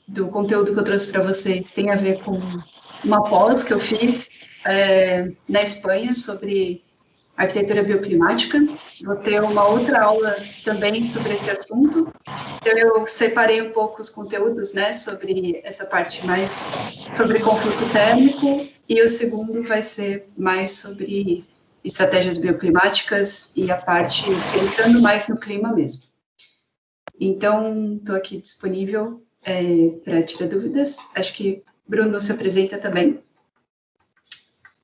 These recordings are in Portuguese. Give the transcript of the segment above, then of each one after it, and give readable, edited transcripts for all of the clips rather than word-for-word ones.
do conteúdo que eu trouxe para vocês tem a ver com uma pós que eu fiz na Espanha sobre arquitetura bioclimática. Vou ter uma outra aula também sobre esse assunto. Então, eu separei um pouco os conteúdos, né, sobre essa parte mais sobre conflito térmico, e o segundo vai ser mais sobre estratégias bioclimáticas e a parte pensando mais no clima mesmo. Então, estou aqui disponível para tirar dúvidas. Acho que Bruno se apresenta também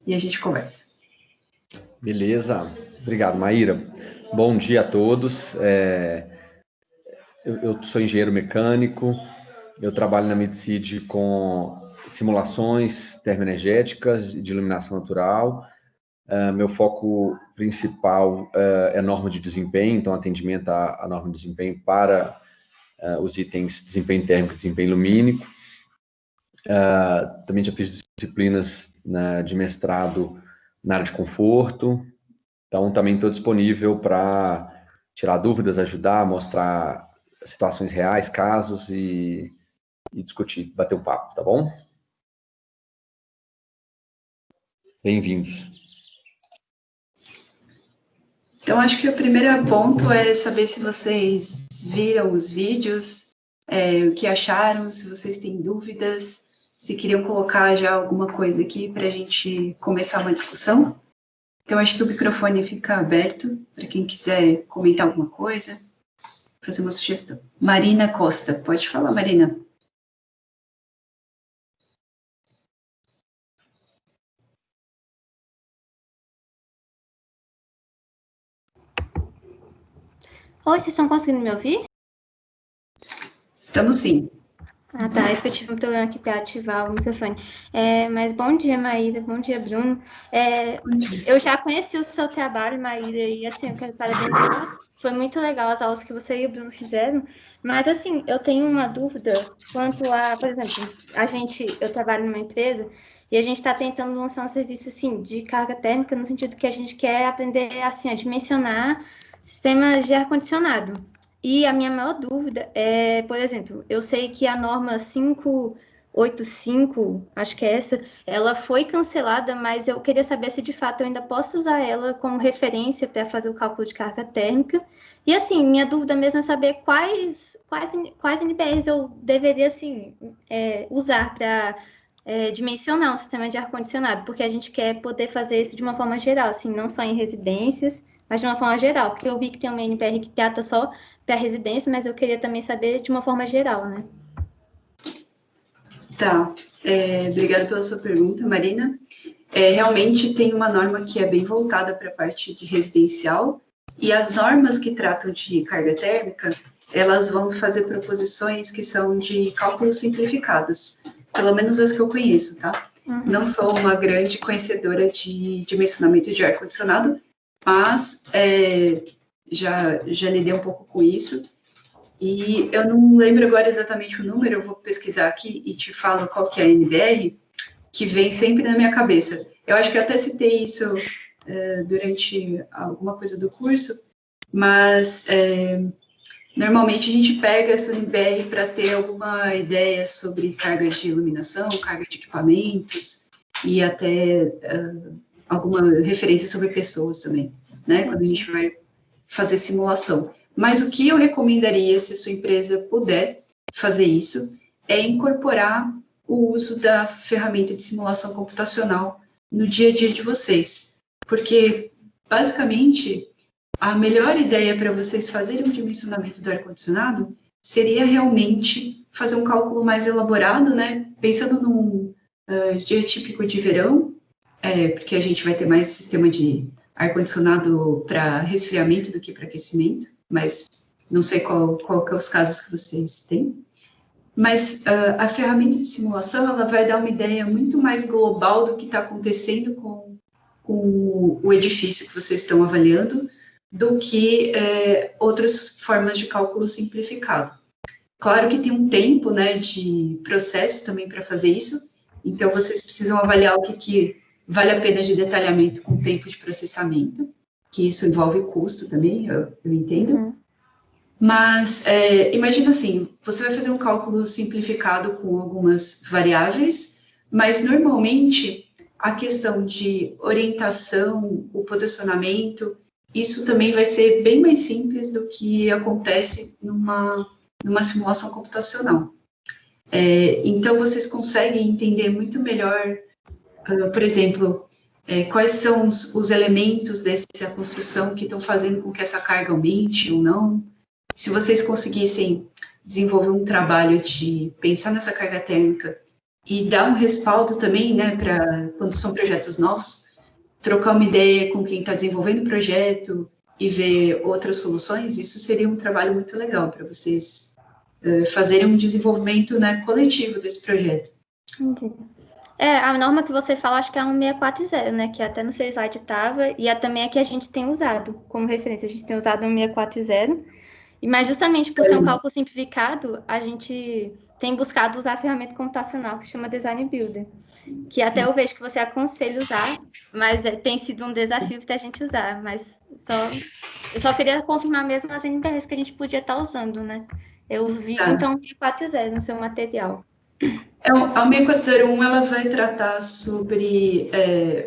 e a gente conversa. Beleza, obrigado, Maíra. Bom dia a todos. Eu sou engenheiro mecânico, eu trabalho na Midseed com simulações termoenergéticas de iluminação natural. Meu foco principal é norma de desempenho, então atendimento à norma de desempenho para os itens desempenho térmico e desempenho lumínico. Também já fiz disciplinas de mestrado na área de conforto, então também estou disponível para tirar dúvidas, ajudar, mostrar situações reais, casos e discutir, bater um papo, tá bom? Bem-vindos. Então, acho que o primeiro ponto é saber se vocês viram os vídeos, o que acharam, se vocês têm dúvidas, se queriam colocar já alguma coisa aqui para a gente começar uma discussão. Então, acho que o microfone fica aberto para quem quiser comentar alguma coisa, fazer uma sugestão. Marina Costa, pode falar, Marina. Oi, vocês estão conseguindo me ouvir? Estamos sim. Ah, tá. Eu tive um problema aqui para ativar o microfone. Mas bom dia, Maíra. Bom dia, Bruno. Eu já conheci o seu trabalho, Maíra, e assim, eu quero parabenizar. Foi muito legal as aulas que você e o Bruno fizeram. Mas assim, eu tenho uma dúvida quanto a, por exemplo, eu trabalho numa empresa e a gente está tentando lançar um serviço assim de carga térmica no sentido que a gente quer aprender assim a dimensionar sistemas de ar-condicionado. E a minha maior dúvida é, por exemplo, eu sei que a norma 585, acho que é essa, ela foi cancelada, mas eu queria saber se de fato eu ainda posso usar ela como referência para fazer o cálculo de carga térmica. E assim, minha dúvida mesmo é saber quais NBRs eu deveria assim, usar para dimensionar um sistema de ar-condicionado, porque a gente quer poder fazer isso de uma forma geral, assim, não só em residências, mas de uma forma geral, porque eu vi que tem uma NBR que trata só para residência, mas eu queria também saber de uma forma geral, né? Tá. Obrigada pela sua pergunta, Marina. Realmente tem uma norma que é bem voltada para a parte de residencial, e as normas que tratam de carga térmica, elas vão fazer proposições que são de cálculos simplificados, pelo menos as que eu conheço, tá? Uhum. Não sou uma grande conhecedora de dimensionamento de ar-condicionado, mas já lidei um pouco com isso, e eu não lembro agora exatamente o número, eu vou pesquisar aqui e te falo qual que é a NBR, que vem sempre na minha cabeça. Eu acho que eu até citei isso durante alguma coisa do curso, mas normalmente a gente pega essa NBR para ter alguma ideia sobre carga de iluminação, carga de equipamentos e até alguma referência sobre pessoas também, né? Quando a gente vai fazer simulação. Mas o que eu recomendaria, se a sua empresa puder fazer isso, é incorporar o uso da ferramenta de simulação computacional no dia a dia de vocês. Porque, basicamente, a melhor ideia para vocês fazerem um dimensionamento do ar-condicionado seria realmente fazer um cálculo mais elaborado, né? Pensando num dia típico de verão, porque a gente vai ter mais sistema de ar-condicionado para resfriamento do que para aquecimento, mas não sei qual que é os casos que vocês têm. Mas a ferramenta de simulação, ela vai dar uma ideia muito mais global do que está acontecendo com o edifício que vocês estão avaliando, do que outras formas de cálculo simplificado. Claro que tem um tempo, né, de processo também para fazer isso, então vocês precisam avaliar o que vale a pena de detalhamento com tempo de processamento, que isso envolve custo também, eu entendo. Uhum. Mas imagina assim, você vai fazer um cálculo simplificado com algumas variáveis, mas normalmente a questão de orientação, o posicionamento, isso também vai ser bem mais simples do que acontece numa simulação computacional. Então, vocês conseguem entender muito melhor, por exemplo, quais são os elementos dessa construção que estão fazendo com que essa carga aumente ou não. Se vocês conseguissem desenvolver um trabalho de pensar nessa carga térmica e dar um respaldo também, né, para quando são projetos novos, trocar uma ideia com quem está desenvolvendo o projeto e ver outras soluções, isso seria um trabalho muito legal para vocês fazerem um desenvolvimento, né, coletivo desse projeto. Entendi. A norma que você fala, acho que é a 1640, né? Que até no seu slide estava, e também a que a gente tem usado como referência. A gente tem usado a 1640, mas justamente por ser um cálculo simplificado, a gente tem buscado usar a ferramenta computacional que chama Design Builder, que até eu vejo que você aconselha usar, mas tem sido um desafio para a gente usar, mas eu só queria confirmar mesmo as NBRs que a gente podia estar usando, né? Eu vi, então, 1640 no seu material. A 1601, ela vai tratar sobre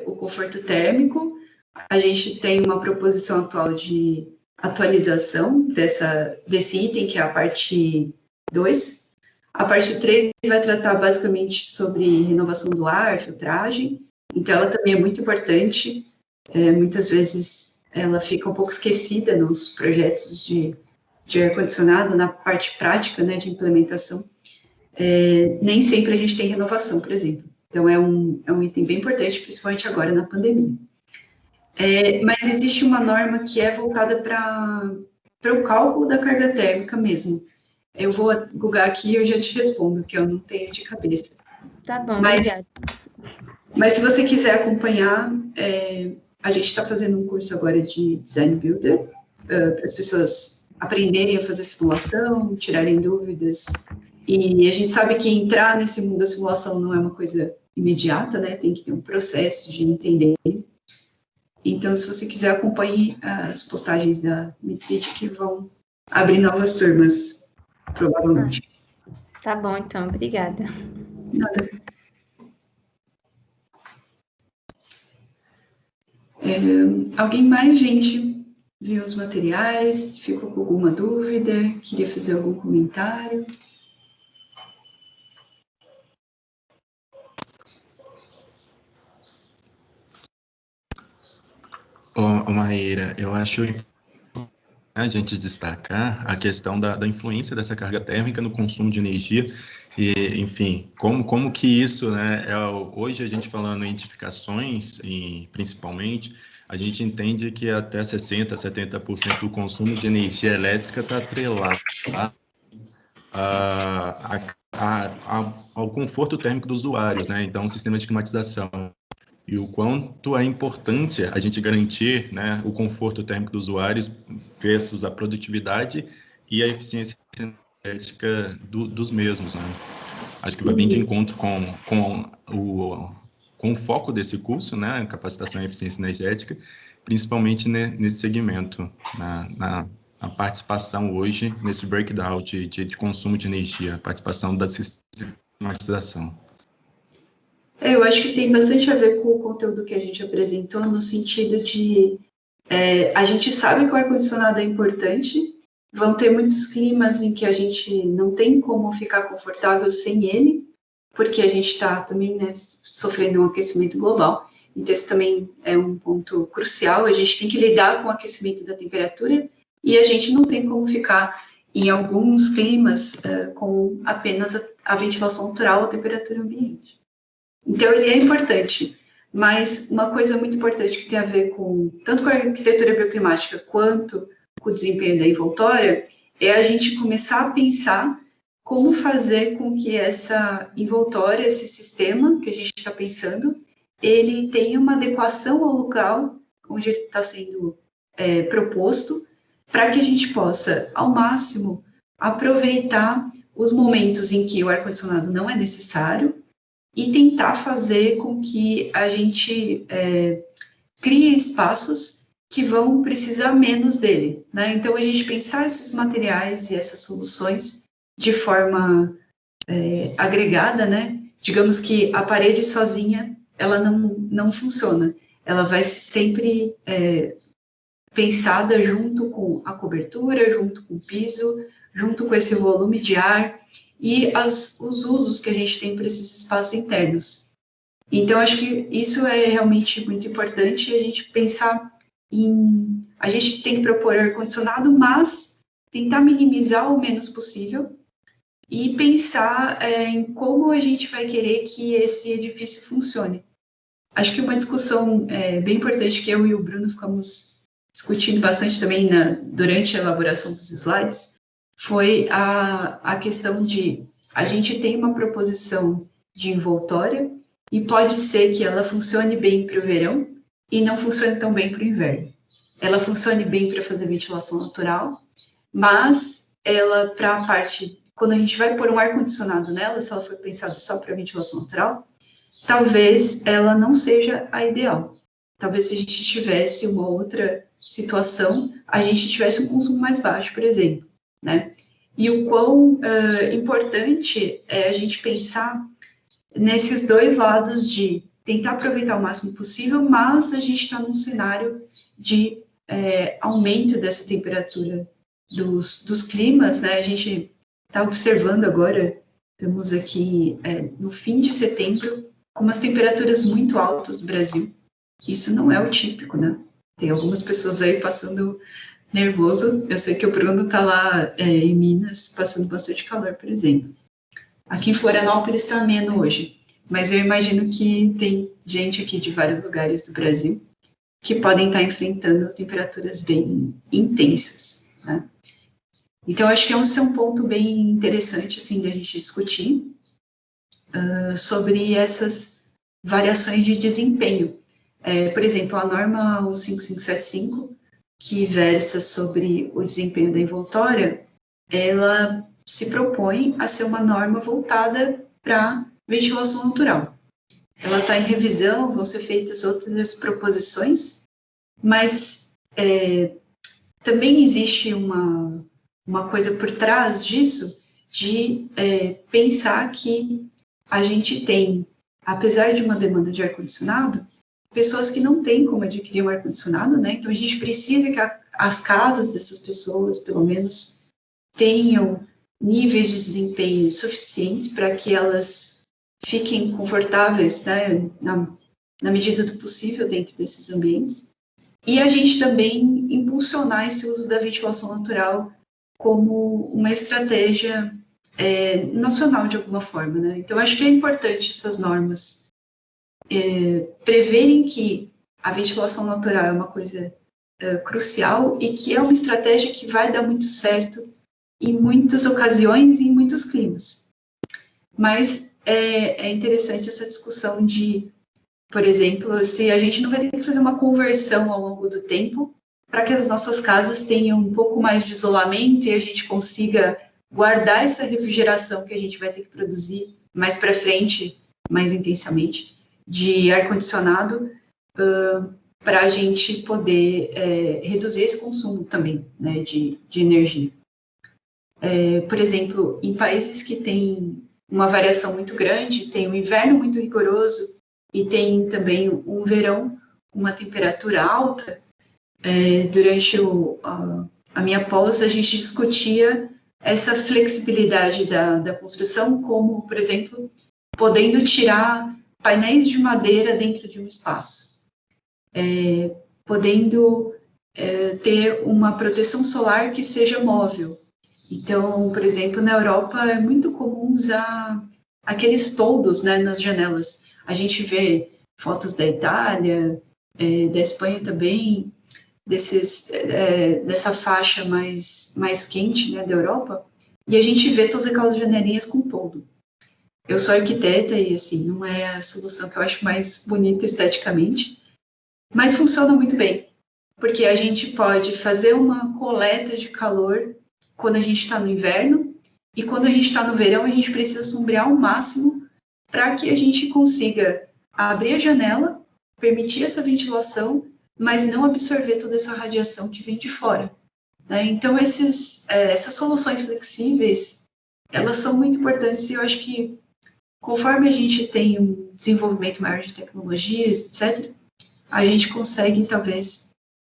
o conforto térmico. A gente tem uma proposição atual de atualização desse item, que é a parte 2. A parte 3 vai tratar basicamente sobre renovação do ar, filtragem. Então, ela também é muito importante. Muitas vezes, ela fica um pouco esquecida nos projetos de ar-condicionado, na parte prática, né, de implementação. Nem sempre a gente tem renovação, por exemplo. Então, é um item bem importante, principalmente agora na pandemia. Mas existe uma norma que é voltada para o cálculo da carga térmica mesmo. Eu vou googar aqui e eu já te respondo, que eu não tenho de cabeça. Tá bom, obrigada. Mas se você quiser acompanhar, a gente está fazendo um curso agora de Design Builder, para as pessoas aprenderem a fazer simulação, tirarem dúvidas. E a gente sabe que entrar nesse mundo da simulação não é uma coisa imediata, né? Tem que ter um processo de entender. Então, se você quiser, acompanhe as postagens da MidCity, que vão abrir novas turmas, provavelmente. Tá bom, então. Obrigada. Nada. Alguém mais, gente, viu os materiais? Ficou com alguma dúvida? Queria fazer algum comentário? Maíra, eu acho importante a gente destacar a questão da influência dessa carga térmica no consumo de energia e, enfim, como que isso, né, hoje a gente falando em edificações, principalmente, a gente entende que até 60%, 70% do consumo de energia elétrica está atrelado ao conforto térmico dos usuários, né, então o sistema de climatização. E o quanto é importante a gente garantir, né, o conforto térmico dos usuários versus a produtividade e a eficiência energética dos mesmos, né? Acho que vai bem de encontro com o foco desse curso, né, capacitação em eficiência energética, principalmente nesse segmento, na participação hoje nesse breakdown de consumo de energia, a participação da sistematização. Eu acho que tem bastante a ver com o conteúdo que a gente apresentou, no sentido de a gente sabe que o ar-condicionado é importante, vão ter muitos climas em que a gente não tem como ficar confortável sem ele, porque a gente está também, né, sofrendo um aquecimento global, então isso também é um ponto crucial, a gente tem que lidar com o aquecimento da temperatura e a gente não tem como ficar em alguns climas com apenas a ventilação natural, a temperatura ambiente. Então, ele é importante, mas uma coisa muito importante que tem a ver tanto com a arquitetura bioclimática quanto com o desempenho da envoltória é a gente começar a pensar como fazer com que essa envoltória, esse sistema que a gente está pensando, ele tenha uma adequação ao local onde ele está sendo proposto, para que a gente possa, ao máximo, aproveitar os momentos em que o ar-condicionado não é necessário, e tentar fazer com que a gente crie espaços que vão precisar menos dele, né? Então, a gente pensar esses materiais e essas soluções de forma agregada, né? Digamos que a parede sozinha, ela não funciona. Ela vai ser sempre pensada junto com a cobertura, junto com o piso, junto com esse volume de ar e os usos que a gente tem para esses espaços internos. Então, acho que isso é realmente muito importante, a gente pensar em... A gente tem que propor ar-condicionado, mas tentar minimizar o menos possível e pensar em como a gente vai querer que esse edifício funcione. Acho que uma discussão bem importante que eu e o Bruno ficamos discutindo bastante também durante a elaboração dos slides foi a questão de a gente tem uma proposição de envoltória e pode ser que ela funcione bem para o verão e não funcione tão bem para o inverno. Ela funcione bem para fazer ventilação natural, mas ela, para a parte, quando a gente vai pôr um ar-condicionado nela, se ela for pensada só para ventilação natural, talvez ela não seja a ideal. Talvez se a gente tivesse uma outra situação, a gente tivesse um consumo mais baixo, por exemplo, né? E o quão importante é a gente pensar nesses dois lados de tentar aproveitar o máximo possível, mas a gente está num cenário de aumento dessa temperatura dos climas, né? A gente está observando agora, estamos aqui no fim de setembro, com umas temperaturas muito altas no Brasil. Isso não é o típico, né? Tem algumas pessoas aí passando nervoso. Eu sei que o Bruno está lá em Minas, passando bastante calor, por exemplo. Aqui em Florianópolis está ameno hoje, mas eu imagino que tem gente aqui de vários lugares do Brasil que podem estar enfrentando temperaturas bem intensas, né? Então, acho que esse é um ponto bem interessante, assim, de a gente discutir sobre essas variações de desempenho. Por exemplo, a norma 15575, que versa sobre o desempenho da envoltória, ela se propõe a ser uma norma voltada para ventilação natural. Ela está em revisão, vão ser feitas outras proposições, mas também existe uma coisa por trás disso, de pensar que a gente tem, apesar de uma demanda de ar-condicionado, pessoas que não têm como adquirir um ar-condicionado, né? Então, a gente precisa que as casas dessas pessoas, pelo menos, tenham níveis de desempenho suficientes para que elas fiquem confortáveis, né, na medida do possível dentro desses ambientes. E a gente também impulsionar esse uso da ventilação natural como uma estratégia nacional, de alguma forma, né? Então, acho que é importante essas normas preverem que a ventilação natural é uma coisa crucial e que é uma estratégia que vai dar muito certo em muitas ocasiões e em muitos climas. Mas é interessante essa discussão de, por exemplo, se a gente não vai ter que fazer uma conversão ao longo do tempo para que as nossas casas tenham um pouco mais de isolamento e a gente consiga guardar essa refrigeração que a gente vai ter que produzir mais para frente, mais intensamente, de ar-condicionado, para a gente poder reduzir esse consumo também, né, de energia. Por exemplo, em países que têm uma variação muito grande, tem um inverno muito rigoroso e tem também um verão com uma temperatura alta, durante a minha pós, a gente discutia essa flexibilidade da construção, como, por exemplo, podendo tirar painéis de madeira dentro de um espaço, podendo ter uma proteção solar que seja móvel. Então, por exemplo, na Europa é muito comum usar aqueles toldos, né, nas janelas. A gente vê fotos da Itália, da Espanha também, dessa faixa mais quente, né, da Europa, e a gente vê todas aquelas janelinhas com toldo. Eu sou arquiteta e, assim, não é a solução que eu acho mais bonita esteticamente, mas funciona muito bem, porque a gente pode fazer uma coleta de calor quando a gente está no inverno, e quando a gente está no verão, a gente precisa sombrear ao máximo para que a gente consiga abrir a janela, permitir essa ventilação, mas não absorver toda essa radiação que vem de fora, né? Então, essas soluções flexíveis, elas são muito importantes e eu acho que conforme a gente tem um desenvolvimento maior de tecnologias, etc., a gente consegue, talvez,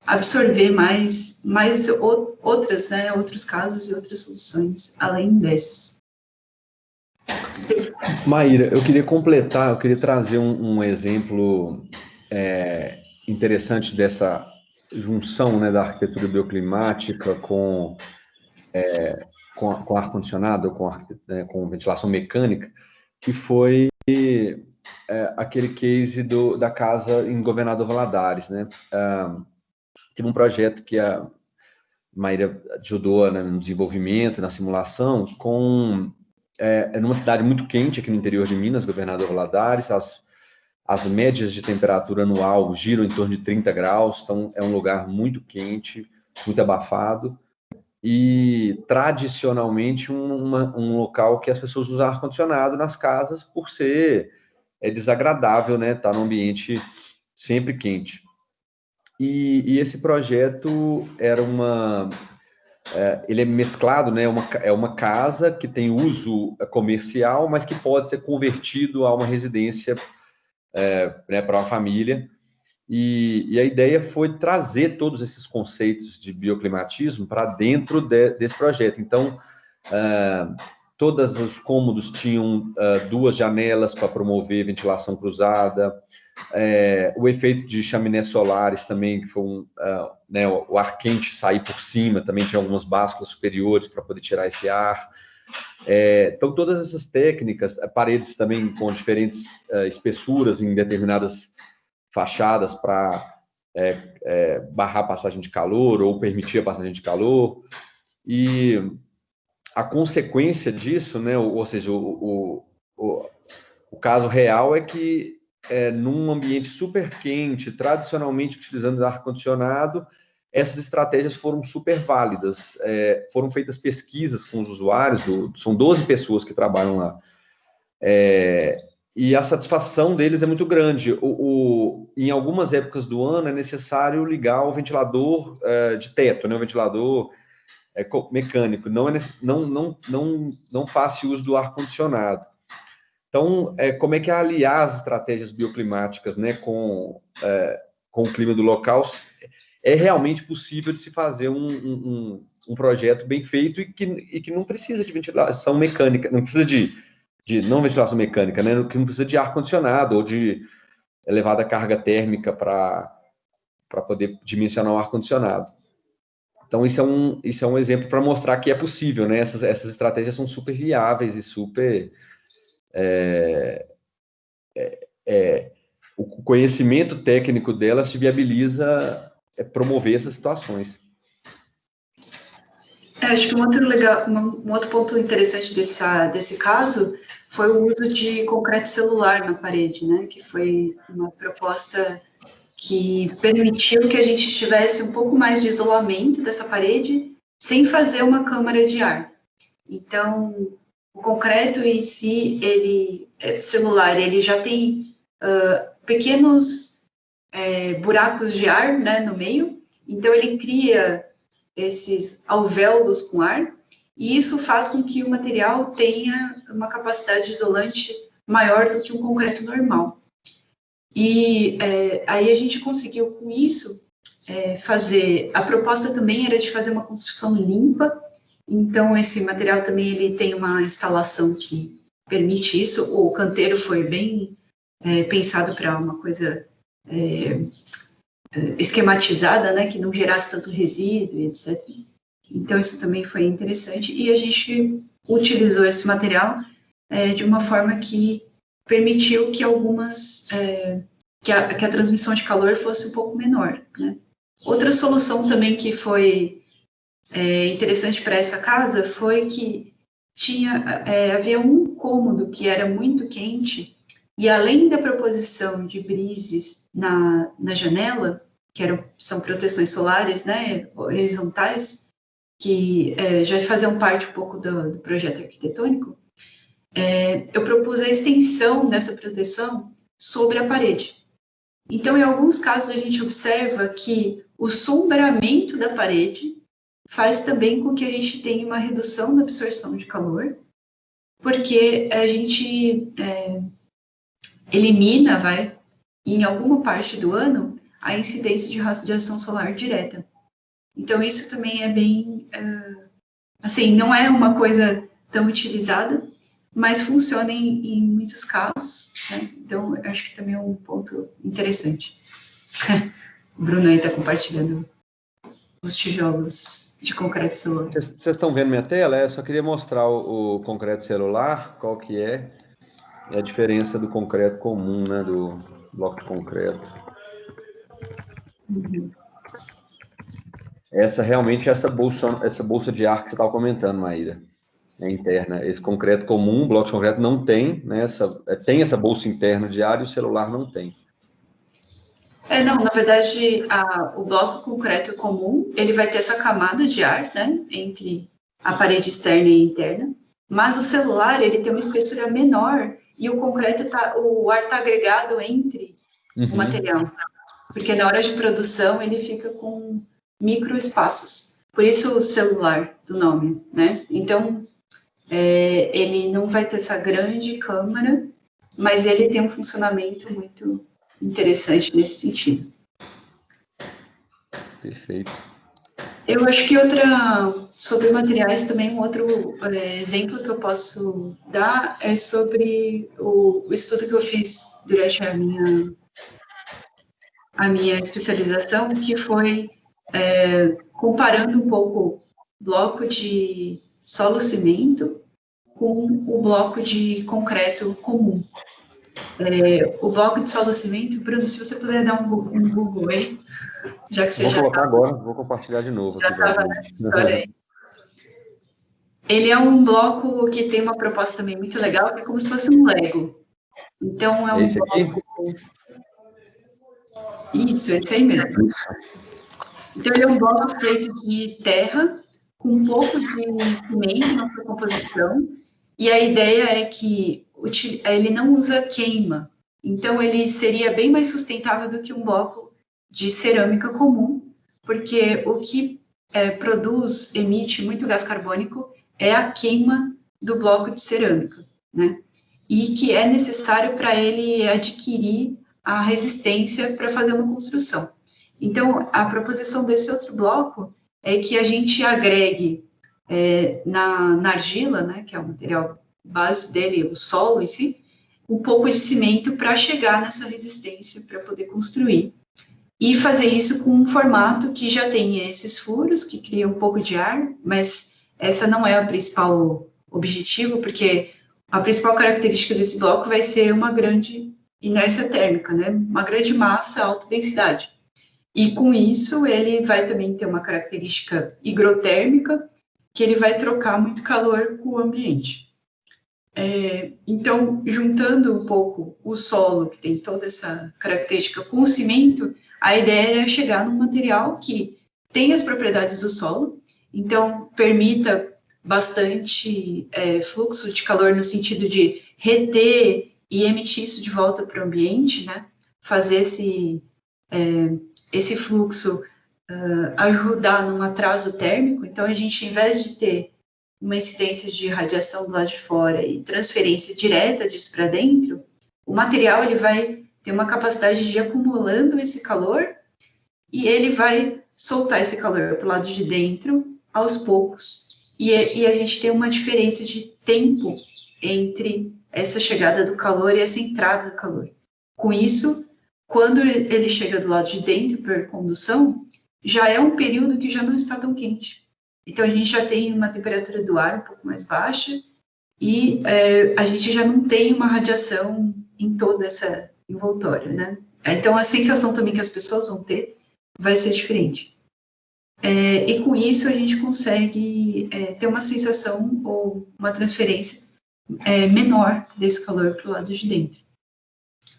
absorver mais outras, né, outros casos e outras soluções, além dessas. Maíra, eu queria completar, eu queria trazer um exemplo interessante dessa junção, né, da arquitetura bioclimática com ar-condicionado, com ventilação mecânica, que foi aquele case da casa em Governador Valadares, né? Teve um projeto que a Maíra ajudou, né, no desenvolvimento, na simulação, numa cidade muito quente aqui no interior de Minas, Governador Valadares. As médias de temperatura anual giram em torno de 30 graus, então é um lugar muito quente, muito abafado, e tradicionalmente um local que as pessoas usam ar-condicionado nas casas por ser desagradável, né, estar num ambiente sempre quente. E esse projeto ele é mesclado, né? É uma casa que tem uso comercial, mas que pode ser convertido a uma residência, né, para uma família. E a ideia foi trazer todos esses conceitos de bioclimatismo para dentro desse projeto. Então, todos os cômodos tinham 2 janelas para promover ventilação cruzada. O efeito de chaminés solares também, que foi né, o ar quente sair por cima, também tinha algumas básculas superiores para poder tirar esse ar. Então, todas essas técnicas, paredes também com diferentes espessuras em determinadas fachadas para barrar a passagem de calor ou permitir a passagem de calor. E a consequência disso, né, ou seja, o caso real é que num ambiente super quente, tradicionalmente utilizando ar-condicionado, essas estratégias foram super válidas. Foram feitas pesquisas com os usuários, são 12 pessoas que trabalham lá, e a satisfação deles é muito grande. Em algumas épocas do ano é necessário ligar o ventilador de teto, né, o ventilador mecânico, não faz uso do ar-condicionado. Então, como é que aliar as estratégias bioclimáticas, né, com o clima do local? É realmente possível de se fazer um projeto bem feito e que não precisa de ventilação mecânica, não precisa de não ventilação mecânica, né, que não precisa de ar-condicionado ou de elevada carga térmica para poder dimensionar o ar-condicionado. Então, isso é um exemplo para mostrar que é possível, né? Essas estratégias são super viáveis e super... o conhecimento técnico delas te viabiliza promover essas situações. Acho que um outro ponto interessante desse caso foi o uso de concreto celular na parede, né? Que foi uma proposta que permitiu que a gente tivesse um pouco mais de isolamento dessa parede sem fazer uma câmara de ar. Então, o concreto em si, celular, ele já tem pequenos buracos de ar, né, no meio, então ele cria esses alvéolos com ar, e isso faz com que o material tenha uma capacidade isolante maior do que um concreto normal. E aí a gente conseguiu, com isso, fazer... A proposta também era de fazer uma construção limpa, então esse material também ele tem uma instalação que permite isso. O canteiro foi bem pensado para uma coisa esquematizada, né, que não gerasse tanto resíduo, etc. Então isso também foi interessante, e a gente utilizou esse material de uma forma que permitiu que que a transmissão de calor fosse um pouco menor, né? Outra solução também que foi interessante para essa casa foi que havia um cômodo que era muito quente, e além da proposição de brises na janela, que são proteções solares, né, horizontais, que já faziam parte um pouco do projeto arquitetônico, eu propus a extensão dessa proteção sobre a parede. Então, em alguns casos, a gente observa que o sombramento da parede faz também com que a gente tenha uma redução da absorção de calor, porque a gente elimina, em alguma parte do ano, a incidência de radiação solar direta. Então, isso também é bem, assim, não é uma coisa tão utilizada, mas funciona em muitos casos, né? Então, eu acho que também é um ponto interessante. O Bruno aí está compartilhando os tijolos de concreto celular. Vocês estão vendo minha tela? Eu só queria mostrar o concreto celular, qual que é a diferença do concreto comum, né, do bloco de concreto. Uhum. Essa bolsa de ar que você estava comentando, Maíra, é interna. Esse concreto comum, o bloco de concreto não tem, né, tem essa bolsa interna de ar e o celular não tem. Não, na verdade, o bloco concreto comum, ele vai ter essa camada de ar, né, entre a parede externa e interna, mas o celular, ele tem uma espessura menor e o ar está agregado entre o material, porque na hora de produção ele fica com microespaços, por isso o celular do nome, né, então ele não vai ter essa grande câmara, mas ele tem um funcionamento muito interessante nesse sentido. Perfeito. Eu acho que sobre materiais também, um outro exemplo que eu posso dar é sobre o estudo que eu fiz durante a minha especialização, que foi comparando um pouco bloco de solo-cimento com o bloco de concreto comum. O bloco de solo-cimento, Bruno, se você puder dar um Google aí, já que você vou colocar agora, vou compartilhar de novo. Já estava nessa história aí. Ele é um bloco que tem uma proposta também muito legal, que é como se fosse um Lego. Então, é um esse aqui? bloco... Isso, esse aí mesmo. Então, ele é um bloco feito de terra, com um pouco de cimento na sua composição, e a ideia é que ele não usa queima. Então, ele seria bem mais sustentável do que um bloco de cerâmica comum, porque o que emite muito gás carbônico é a queima do bloco de cerâmica, né? E que é necessário para ele adquirir a resistência para fazer uma construção. Então, a proposição desse outro bloco é que a gente agregue na argila, né, que é o material base dele, o solo em si, um pouco de cimento para chegar nessa resistência para poder construir. E fazer isso com um formato que já tem esses furos, que cria um pouco de ar, mas essa não é o principal objetivo, porque a principal característica desse bloco vai ser uma grande inércia térmica, né? Uma grande massa, alta densidade. E com isso, ele vai também ter uma característica higrotérmica, que ele vai trocar muito calor com o ambiente. Então, juntando um pouco o solo, que tem toda essa característica, com o cimento, a ideia é chegar num material que tem as propriedades do solo, então permita bastante fluxo de calor no sentido de reter e emitir isso de volta para o ambiente, né? Fazer esse fluxo ajudar num atraso térmico. Então, a gente, em vez de ter uma incidência de radiação do lado de fora e transferência direta disso para dentro, o material ele vai ter uma capacidade de ir acumulando esse calor e ele vai soltar esse calor para o lado de dentro aos poucos. E a gente tem uma diferença de tempo entre essa chegada do calor e essa entrada do calor. Com isso, quando ele chega do lado de dentro por condução, já é um período que já não está tão quente. Então, a gente já tem uma temperatura do ar um pouco mais baixa e a gente já não tem uma radiação em toda essa envoltória, né? Então, a sensação também que as pessoas vão ter vai ser diferente. E com isso, a gente consegue ter uma sensação ou uma transferência menor desse calor para o lado de dentro.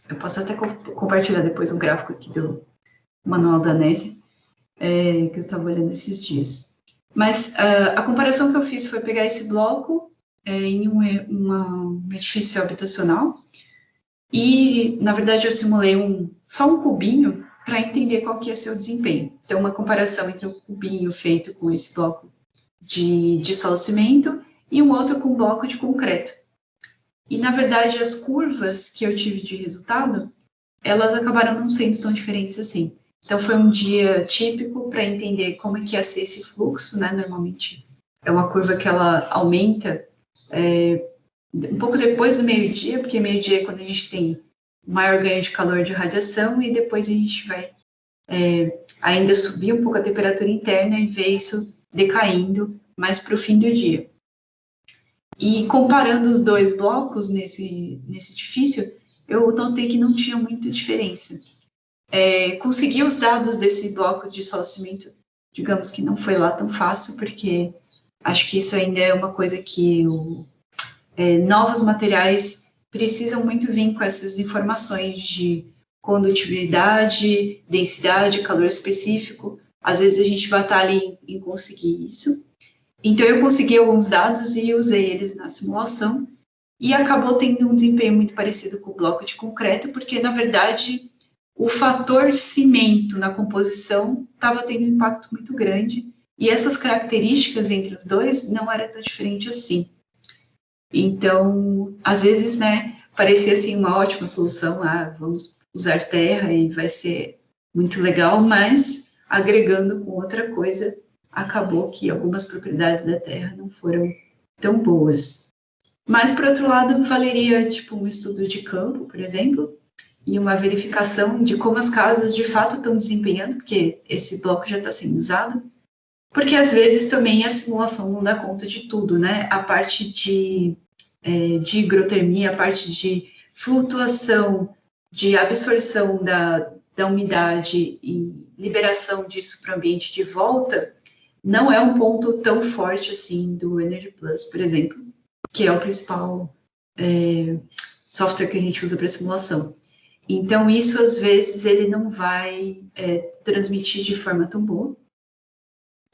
Eu posso até compartilhar depois um gráfico aqui do manual da ANESE, que eu estava olhando esses dias. Mas a comparação que eu fiz foi pegar esse bloco em um edifício habitacional E, na verdade, eu simulei só um cubinho para entender qual que ia ser o desempenho. Então, uma comparação entre um cubinho feito com esse bloco de solo-cimento e um outro com bloco de concreto. E, na verdade, as curvas que eu tive de resultado, elas acabaram não sendo tão diferentes assim. Então, foi um dia típico para entender como é que ia ser esse fluxo, né? Normalmente, é uma curva que ela aumenta um pouco depois do meio-dia, porque meio-dia é quando a gente tem maior ganho de calor de radiação, e depois a gente vai ainda subir um pouco a temperatura interna e ver isso decaindo mais para o fim do dia. E comparando os dois blocos nesse edifício, eu notei que não tinha muita diferença. Conseguir os dados desse bloco de solo-cimento, digamos que não foi lá tão fácil, porque acho que isso ainda é uma coisa que novos materiais precisam muito vir com essas informações de condutividade, densidade, calor específico. Às vezes a gente batalha em conseguir isso. Então eu consegui alguns dados e usei eles na simulação e acabou tendo um desempenho muito parecido com o bloco de concreto, porque na verdade o fator cimento na composição estava tendo um impacto muito grande e essas características entre os dois não era tão diferente assim. Então, às vezes, né, parecia assim uma ótima solução, vamos usar terra e vai ser muito legal, mas agregando com outra coisa, acabou que algumas propriedades da terra não foram tão boas. Mas, por outro lado, valeria tipo um estudo de campo, por exemplo, e uma verificação de como as casas de fato estão desempenhando, porque esse bloco já está sendo usado, porque às vezes também a simulação não dá conta de tudo, né? A parte de higrotermia, a parte de flutuação, de absorção da umidade e liberação disso para o ambiente de volta, não é um ponto tão forte assim do Energy Plus, por exemplo, que é o principal software que a gente usa para simulação. Então, isso, às vezes, ele não vai transmitir de forma tão boa.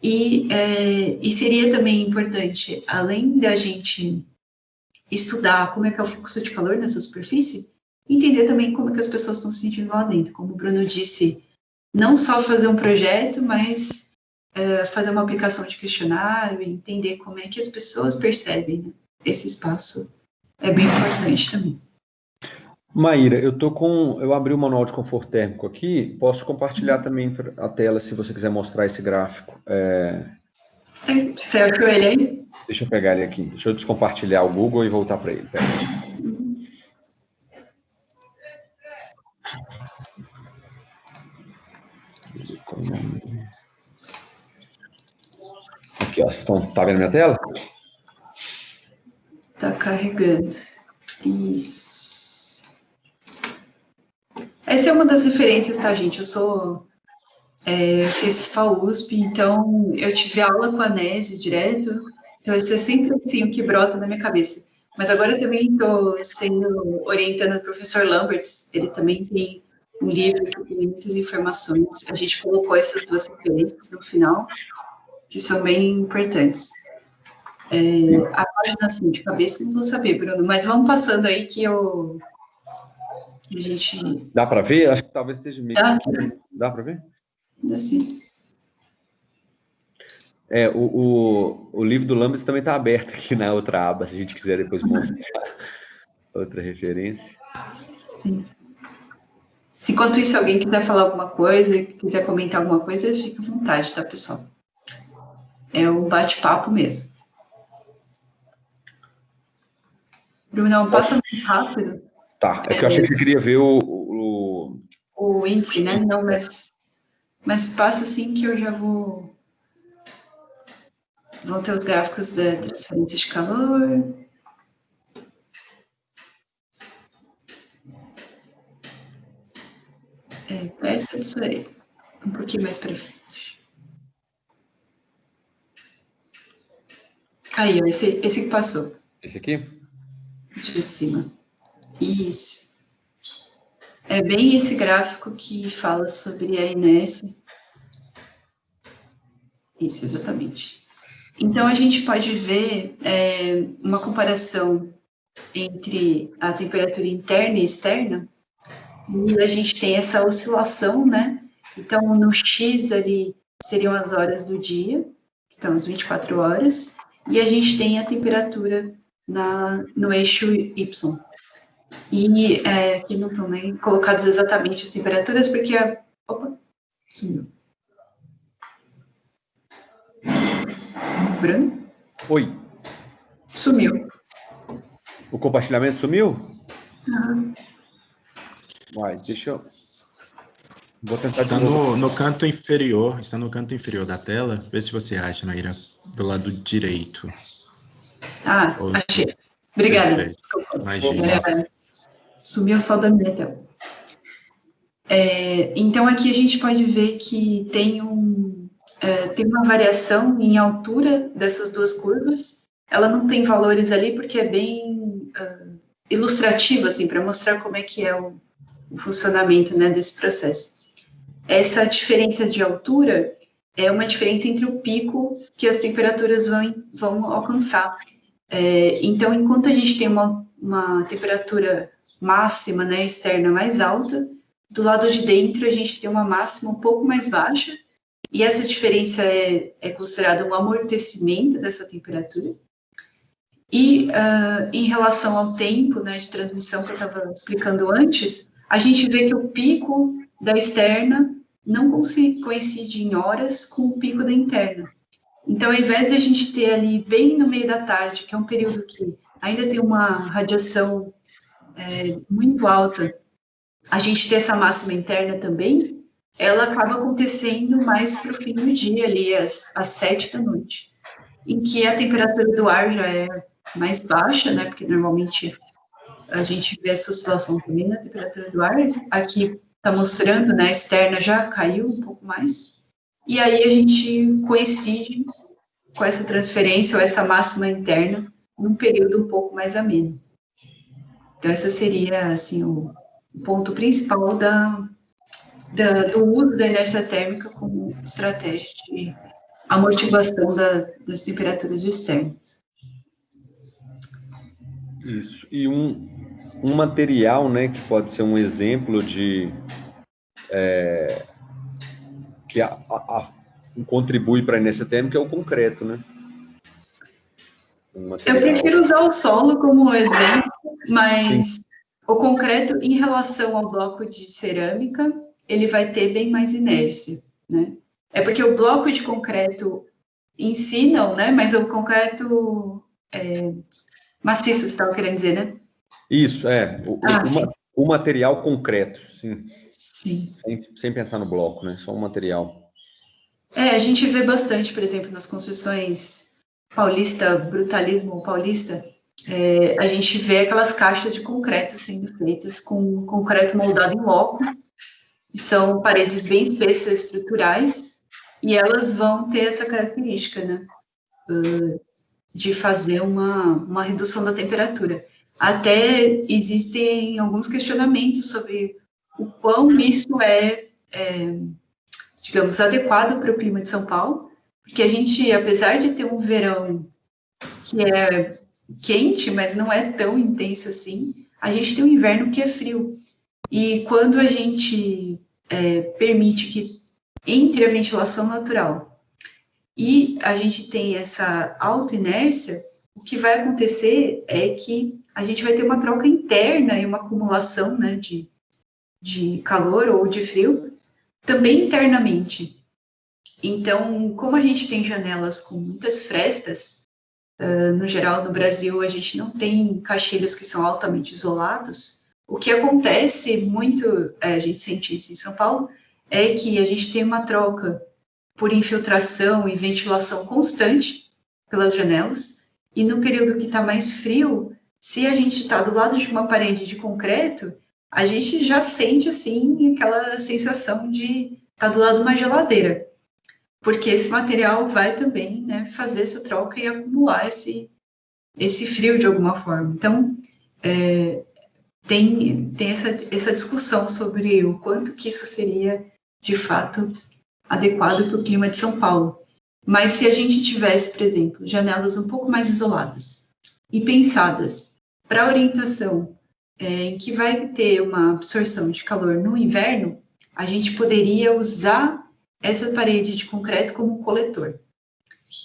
E seria também importante, além da gente estudar como é que é o fluxo de calor nessa superfície, entender também como é que as pessoas estão se sentindo lá dentro. Como o Bruno disse, não só fazer um projeto, mas fazer uma aplicação de questionário e entender como é que as pessoas percebem, né? Esse espaço é bem importante também. Maíra, eu abri o manual de conforto térmico aqui, posso compartilhar também a tela se você quiser mostrar esse gráfico. Você achou ele aí? Deixa eu pegar ele aqui, deixa eu descompartilhar o Google e voltar para ele. Aqui, ó, vocês tá vendo minha tela? Tá carregando. Isso. Essa é uma das referências, tá, gente? Eu fiz FAUSP, então eu tive aula com a Nese direto, então isso é sempre assim o que brota na minha cabeça. Mas agora eu também estou sendo orientando o professor Lamberts, ele também tem um livro que tem muitas informações, a gente colocou essas duas referências no final, que são bem importantes. A página assim, de cabeça não vou saber, Bruno, mas vamos passando aí que a gente... Dá para ver? Acho que talvez esteja meio... Dá para ver? Assim. O livro do Lamberts também está aberto aqui na outra aba, se a gente quiser depois mostrar outra referência. Sim. Se enquanto isso alguém quiser falar alguma coisa, quiser comentar alguma coisa, fica à vontade, tá, pessoal? É um bate-papo mesmo. Bruno, passa mais rápido. Tá, é que eu achei que você queria ver o índice, né? Não, mas passa assim que eu já vou ter os gráficos da transferência de calor. Perto disso aí. Um pouquinho mais para frente. Aí, ó, esse que passou. Esse aqui? De cima. Isso. É bem esse gráfico que fala sobre a inércia. Isso, exatamente. Então, a gente pode ver uma comparação entre a temperatura interna e externa, e a gente tem essa oscilação, né? Então, no X ali seriam as horas do dia, então as 24 horas, e a gente tem a temperatura no eixo Y. E aqui não estão nem colocadas exatamente as temperaturas, porque Opa, sumiu. Bruno? Oi. Sumiu. O compartilhamento sumiu? Uhum. Vai, deixa eu... Vou tentar Está no canto inferior, está no canto inferior da tela. Vê se você acha, Maíra, do lado direito. Achei. Obrigada. Perfeito. Desculpa. Imagina. Sumiu só da minha tela. Então, aqui a gente pode ver que tem uma variação em altura dessas duas curvas. Ela não tem valores ali porque é bem ilustrativo, assim, para mostrar como é que é o funcionamento, né, desse processo. Essa diferença de altura é uma diferença entre o pico que as temperaturas vão alcançar. Então, enquanto a gente tem uma temperatura máxima, né, externa mais alta, do lado de dentro a gente tem uma máxima um pouco mais baixa, e essa diferença é considerada um amortecimento dessa temperatura. E em relação ao tempo, né, de transmissão que eu estava explicando antes, a gente vê que o pico da externa não coincide em horas com o pico da interna. Então, ao invés de a gente ter ali bem no meio da tarde, que é um período que ainda tem uma radiação muito alta, a gente ter essa máxima interna também, ela acaba acontecendo mais para o fim do dia, ali às 7 da noite, em que a temperatura do ar já é mais baixa, né, porque normalmente a gente vê essa oscilação também na temperatura do ar. Aqui está mostrando, né, a externa já caiu um pouco mais, e aí a gente coincide com essa transferência ou essa máxima interna num período um pouco mais ameno. Então, esse seria, assim, o ponto principal do uso da inércia térmica como estratégia de amortiguação das temperaturas externas. Isso. E um material, né, que pode ser um exemplo de que contribui para a inércia térmica é o concreto, né? Eu prefiro usar o solo como exemplo, mas Sim. O concreto, em relação ao bloco de cerâmica, ele vai ter bem mais inércia, né? É porque o bloco de concreto em si não, né? Mas o concreto maciço, você estava querendo dizer, né? Isso, o material concreto, sim. Sim. Sem pensar no bloco, né? Só um material. A gente vê bastante, por exemplo, nas construções paulista, brutalismo paulista, a gente vê aquelas caixas de concreto sendo feitas com concreto moldado em loco, são paredes bem espessas, estruturais, e elas vão ter essa característica, né, de fazer uma redução da temperatura. Até existem alguns questionamentos sobre o quão isso digamos, adequado para o clima de São Paulo, porque a gente, apesar de ter um verão que é quente, mas não é tão intenso assim, a gente tem um inverno que é frio. E quando a gente permite que entre a ventilação natural e a gente tem essa alta inércia, o que vai acontecer é que a gente vai ter uma troca interna e uma acumulação, né, de calor ou de frio, também internamente. Então, como a gente tem janelas com muitas frestas, no geral, no Brasil, a gente não tem caixilhos que são altamente isolados. O que acontece muito, a gente sente isso em São Paulo, é que a gente tem uma troca por infiltração e ventilação constante pelas janelas, e no período que está mais frio, se a gente está do lado de uma parede de concreto, a gente já sente, assim, aquela sensação de estar do lado de uma geladeira, porque esse material vai também, né, fazer essa troca e acumular esse frio de alguma forma. Então, tem essa discussão sobre o quanto que isso seria, de fato, adequado para o clima de São Paulo. Mas se a gente tivesse, por exemplo, janelas um pouco mais isoladas e pensadas para orientação em que vai ter uma absorção de calor no inverno, a gente poderia usar essa parede de concreto como um coletor.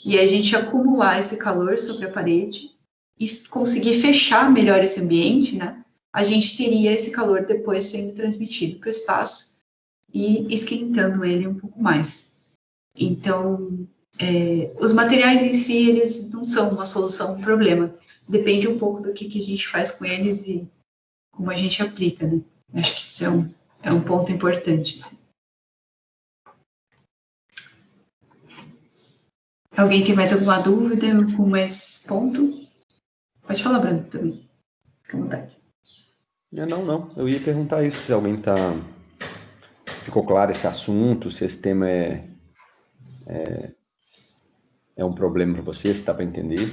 E a gente acumular esse calor sobre a parede e conseguir fechar melhor esse ambiente, né? A gente teria esse calor depois sendo transmitido para o espaço e esquentando ele um pouco mais. Então, os materiais em si, eles não são uma solução para o problema. Depende um pouco do que a gente faz com eles e como a gente aplica, né? Acho que isso é um ponto importante, assim. Alguém tem mais alguma dúvida com esse ponto? Pode falar, Bruno, também. Fica à vontade. Não. Eu ia perguntar isso, se alguém ficou claro esse assunto, se esse tema é um problema para você, se dá para entender.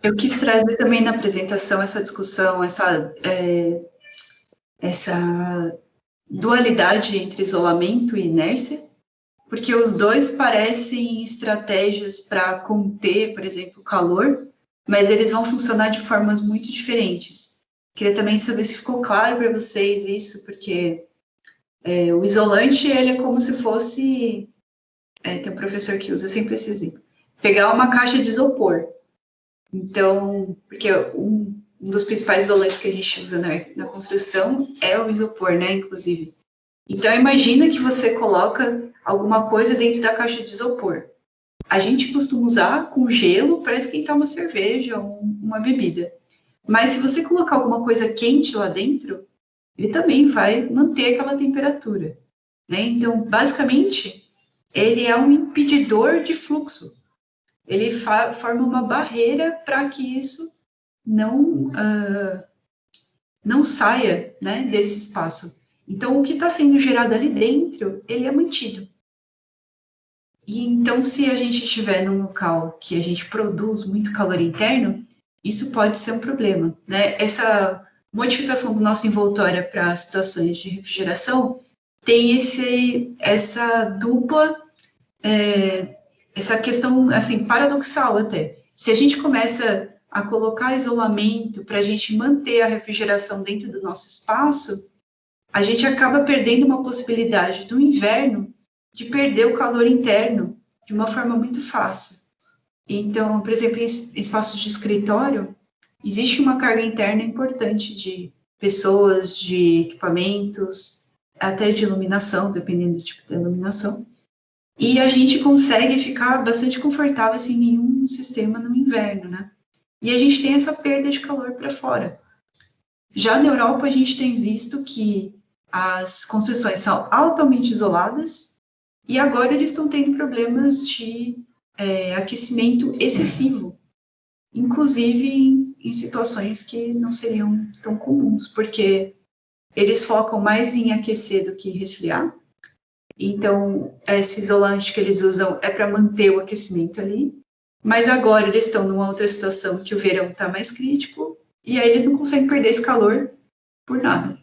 Eu quis trazer também na apresentação essa discussão, essa dualidade entre isolamento e inércia, porque os dois parecem estratégias para conter, por exemplo, o calor, mas eles vão funcionar de formas muito diferentes. Queria também saber se ficou claro para vocês isso, porque o isolante, ele é como se fosse... tem um professor que usa sempre esse exemplo. Pegar uma caixa de isopor. Então, porque um dos principais isolantes que a gente usa na construção é o isopor, né, inclusive. Então, imagina que você coloca alguma coisa dentro da caixa de isopor. A gente costuma usar com gelo para esquentar uma cerveja ou uma bebida. Mas se você colocar alguma coisa quente lá dentro, ele também vai manter aquela temperatura, né? Então, basicamente, ele é um impedidor de fluxo. Ele forma uma barreira para que isso não saia, né, desse espaço. Então, o que está sendo gerado ali dentro, ele é mantido. E então, se a gente estiver num local que a gente produz muito calor interno, isso pode ser um problema, né? Essa modificação do nosso envoltório para situações de refrigeração tem essa dupla, essa questão, assim, paradoxal até. Se a gente começa a colocar isolamento para a gente manter a refrigeração dentro do nosso espaço, a gente acaba perdendo uma possibilidade do inverno de perder o calor interno de uma forma muito fácil. Então, por exemplo, em espaços de escritório, existe uma carga interna importante de pessoas, de equipamentos, até de iluminação, dependendo do tipo de iluminação. E a gente consegue ficar bastante confortável sem nenhum sistema no inverno, né? E a gente tem essa perda de calor para fora. Já na Europa, a gente tem visto que as construções são altamente isoladas e agora eles estão tendo problemas de aquecimento excessivo, inclusive em situações que não seriam tão comuns, porque eles focam mais em aquecer do que resfriar. Então, esse isolante que eles usam é para manter o aquecimento ali, mas agora eles estão numa outra situação que o verão está mais crítico, e aí eles não conseguem perder esse calor por nada,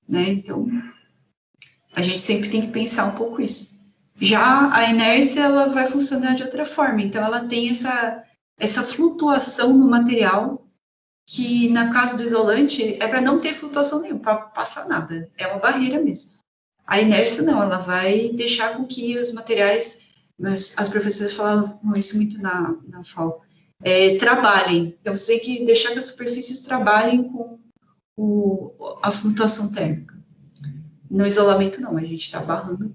né? Então, a gente sempre tem que pensar um pouco isso. Já a inércia, ela vai funcionar de outra forma, então ela tem essa flutuação no material, que na casa do isolante é para não ter flutuação nenhuma, para passar nada, é uma barreira mesmo. A inércia não, ela vai deixar com que os materiais, as professoras falavam isso muito na FAO, trabalhem. Então, você tem que deixar que as superfícies trabalhem com a flutuação térmica. No isolamento, não, a gente está barrando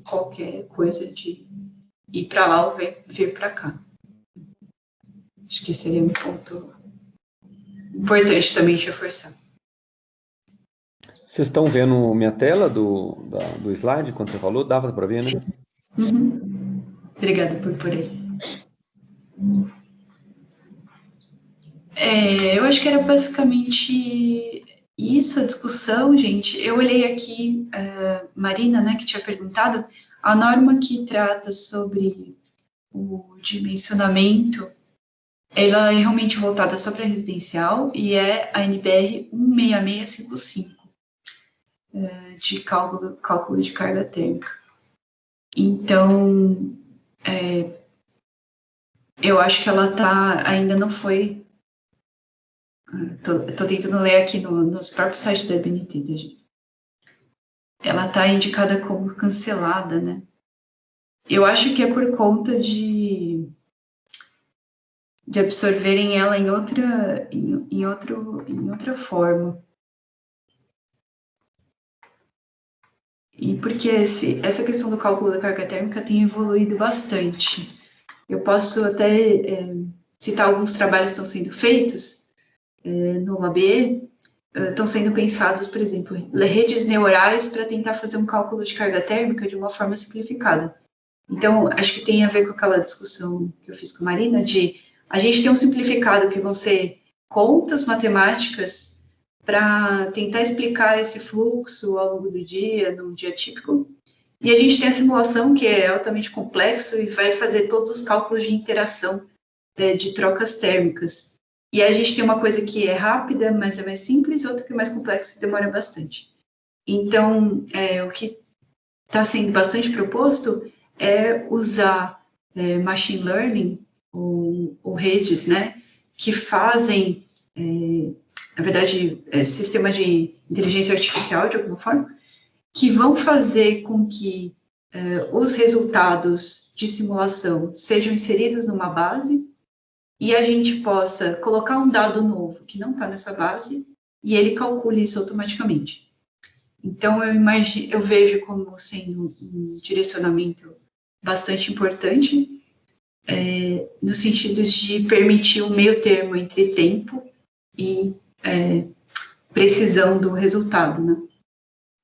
qualquer coisa de ir para lá ou vir para cá. Acho que seria um ponto importante também de reforçar. Vocês estão vendo minha tela do slide, quando você falou? Dava para ver, né? Uhum. Obrigada por aí. Eu acho que era basicamente isso, a discussão, gente. Eu olhei aqui, Marina, né, que tinha perguntado, a norma que trata sobre o dimensionamento, ela é realmente voltada só para residencial e é a NBR 16655. de cálculo de carga térmica. Então, eu acho que ela ainda não foi... Estou tentando ler aqui nos próprios sites da BNT, tá, gente? Ela está indicada como cancelada, né? Eu acho que é por conta de absorverem ela em outra forma. E porque essa questão do cálculo da carga térmica tem evoluído bastante. Eu posso até citar alguns trabalhos que estão sendo feitos no LabE, estão sendo pensados, por exemplo, redes neurais para tentar fazer um cálculo de carga térmica de uma forma simplificada. Então, acho que tem a ver com aquela discussão que eu fiz com a Marina, de a gente ter um simplificado que vão ser contas matemáticas para tentar explicar esse fluxo ao longo do dia, num dia típico. E a gente tem a simulação, que é altamente complexo e vai fazer todos os cálculos de interação de trocas térmicas. E a gente tem uma coisa que é rápida, mas é mais simples, outra que é mais complexa e demora bastante. Então, o que está sendo bastante proposto é usar machine learning ou redes, né, que fazem, na verdade, sistema de inteligência artificial, de alguma forma, que vão fazer com que os resultados de simulação sejam inseridos numa base e a gente possa colocar um dado novo que não está nessa base e ele calcule isso automaticamente. Então, eu vejo como sendo um direcionamento bastante importante, no sentido de permitir um meio termo entre tempo e precisão do resultado, né?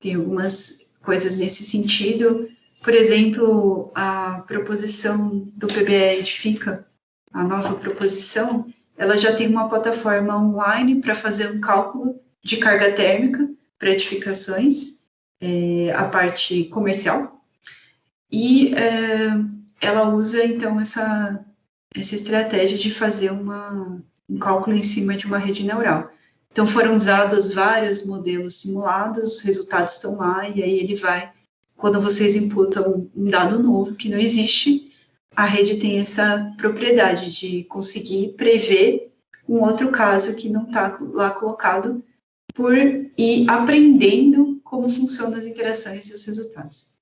Tem algumas coisas nesse sentido. Por exemplo, a proposição do PBE Edifica, a nova proposição, ela já tem uma plataforma online para fazer um cálculo de carga térmica para edificações, a parte comercial, e ela usa, então, essa estratégia de fazer um cálculo em cima de uma rede neural. Então, foram usados vários modelos simulados, os resultados estão lá, e aí ele vai, quando vocês imputam um dado novo que não existe, a rede tem essa propriedade de conseguir prever um outro caso que não está lá colocado, por ir aprendendo como funcionam as interações e os resultados.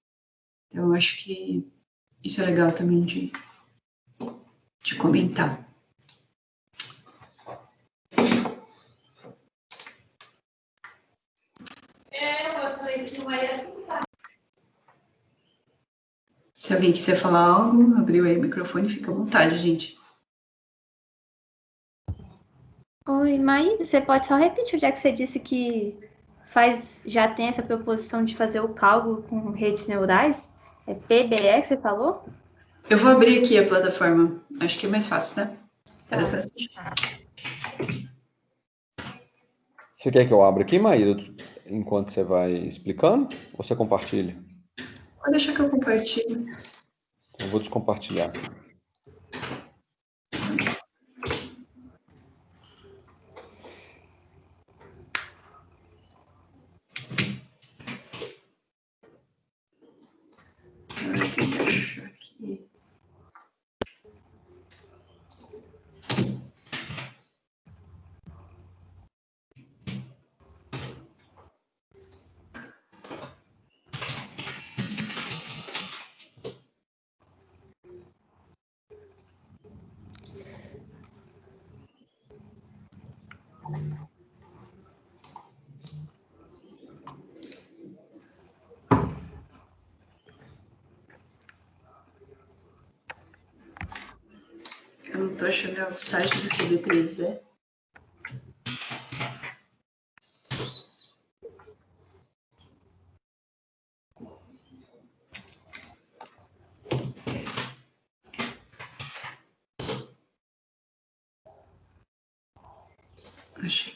Então, eu acho que isso é legal também de comentar. Se alguém quiser falar algo, abriu aí o microfone, fica à vontade, gente. Oi, Maísa, você pode só repetir onde é que você disse que já tem essa proposição de fazer o cálculo com redes neurais? É PBE que você falou? Eu vou abrir aqui a plataforma. Acho que é mais fácil, né? Era só assistir. Você quer que eu abra aqui, Maíra, enquanto você vai explicando? Ou você compartilha? Pode deixar que eu compartilho. Eu vou descompartilhar. Eu tenho que achar aqui. Eu não estou achando o site do CB3E. Achei.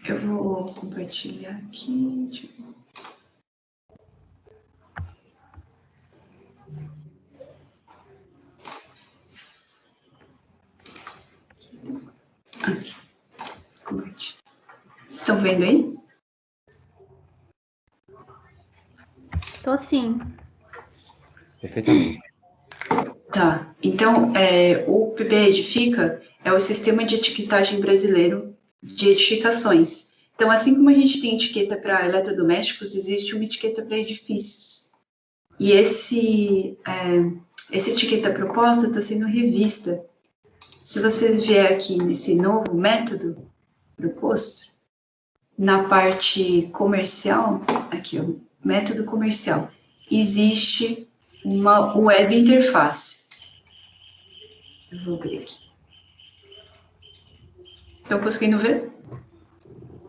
Eu vou compartilhar aqui. Tipo... Aqui. Compartilhar. Estão vendo aí? Tô sim. Perfeitamente. Tá. Então, o PBE Edifica é o sistema de etiquetagem brasileiro de edificações. Então, assim como a gente tem etiqueta para eletrodomésticos, existe uma etiqueta para edifícios. E essa etiqueta proposta está sendo revista. Se você vier aqui nesse novo método proposto, na parte comercial, aqui, ó, método comercial, existe uma web interface. Eu vou abrir aqui. Estão conseguindo ver?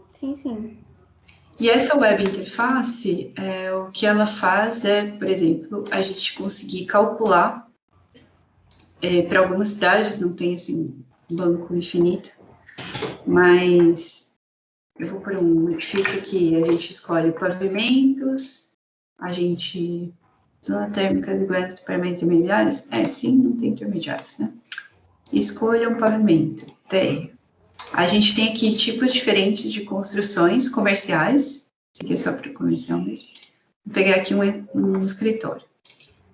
Sim, sim. E essa web interface, o que ela faz é, por exemplo, a gente conseguir calcular, para algumas cidades não tem assim, um banco infinito, mas eu vou por um edifício que a gente escolhe pavimentos, a gente... Zona térmica iguais para intermediários? Sim, não tem intermediários, né? Escolha um pavimento, térreo. A gente tem aqui tipos diferentes de construções comerciais. Esse aqui é só para comercial mesmo. Vou pegar aqui um escritório.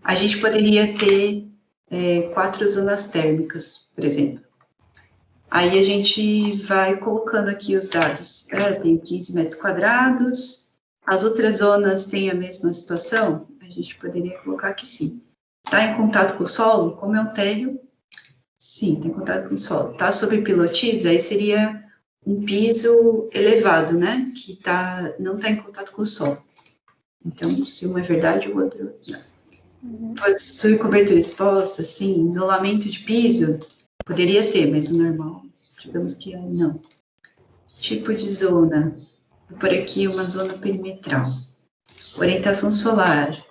A gente poderia ter 4 zonas térmicas, por exemplo. Aí a gente vai colocando aqui os dados. Tem 15 metros quadrados. As outras zonas têm a mesma situação? A gente poderia colocar que sim. Está em contato com o solo? Como é um térreo? Sim, está em contato com o solo. Está sobre pilotis? Aí seria um piso elevado, né? Que não está em contato com o solo. Então, se um é verdade, o outro não. Possui cobertura exposta, sim. Isolamento de piso? Poderia ter, mas o normal, digamos que não. Tipo de zona? Vou por aqui uma zona perimetral. Orientação solar.